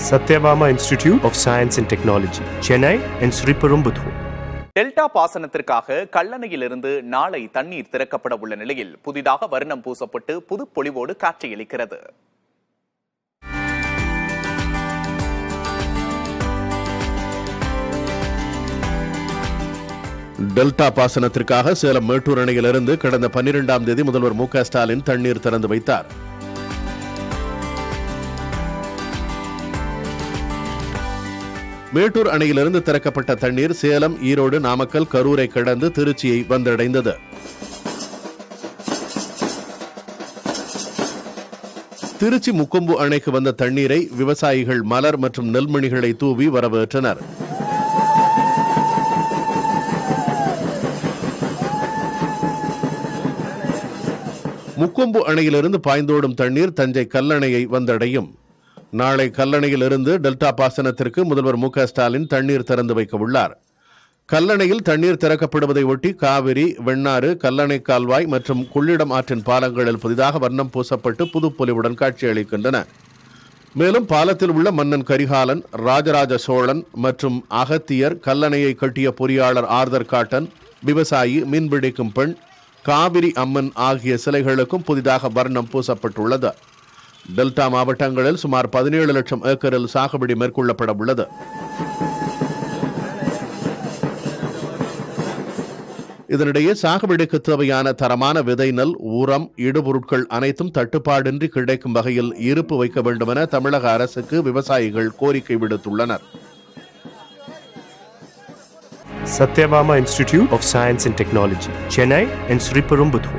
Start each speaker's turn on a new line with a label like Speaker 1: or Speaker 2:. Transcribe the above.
Speaker 1: Satyabama Institute of Science and Technology, Chennai and Sriperumbudur.
Speaker 2: Delta பாசனத்திற்காக கல்லணையிலிருந்து நாளை தண்ணீர் திறக்கப்பட உள்ள நிலையில் புதிதாக வர்ணம் பூசப்பட்டு புது பொலிவோடு காட்சியளிக்கிறது.
Speaker 3: டெல்டா பாசனத்திற்காக சேலம் மேட்டூர் அணையிலிருந்து கடந்த 12ஆம் தேதி முதல்வர் மு க ஸ்டாலின் தண்ணீர் திறந்து வைத்தார். மேட்டூர் அணையிலிருந்து திறக்கப்பட்ட தண்ணீர் சேலம், ஈரோடு, நாமக்கல், கரூரை கடந்து திருச்சியை வந்தடைந்தது. திருச்சி முக்கொம்பு அணைக்கு வந்த தண்ணீரை விவசாயிகள் மலர் மற்றும் நெல்மணிகளை தூவி வரவேற்றனர். முக்கொம்பு அணையிலிருந்து பாய்ந்தோடும் தண்ணீர் தஞ்சை கல்லணையை வந்தடையும். நாளை கல்லணையிலிருந்து டெல்டா பாசனத்திற்கு முதல்வர் மு க ஸ்டாலின் தண்ணீர் திறந்து வைக்க உள்ளார். கல்லணையில் தண்ணீர் திறக்கப்படுவதை ஒட்டி காவிரி, வெண்ணாறு, கல்லணை கால்வாய் மற்றும் கொள்ளிடம் ஆற்றின் பாலங்களில் புதிதாக வர்ணம் பூசப்பட்டு புதுப்பொலிவுடன் காட்சியளிக்கின்றன. மேலும் பாலத்தில் உள்ள மன்னன் கரிகாலன், ராஜராஜ சோழன் மற்றும் அகத்தியர், கல்லணையை கட்டிய பொறியாளர் ஆர்தர் காட்டன், விவசாயி, மீன்பிடிக்கும் பெண், காவிரி அம்மன் ஆகிய சிலைகளுக்கும் புதிதாக வர்ணம் பூசப்பட்டுள்ளது. டெல்டா மாவட்டங்களில் சுமார் 17 லட்சம் ஏக்கரில் சாகுபடி மேற்கொள்ளப்பட உள்ளது. இதனிடையே சாகுபடிக்கு தேவையான தரமான விதை நெல், உரம், இடுபொருட்கள் அனைத்தும் தட்டுப்பாடின்றி கிடைக்கும் வகையில் இருப்பு வைக்க வேண்டும் என தமிழக அரசுக்கு விவசாயிகள் கோரிக்கை விடுத்துள்ளனர்.
Speaker 1: Satyabama Institute of Science and Technology, Chennai and Sriperumbudur.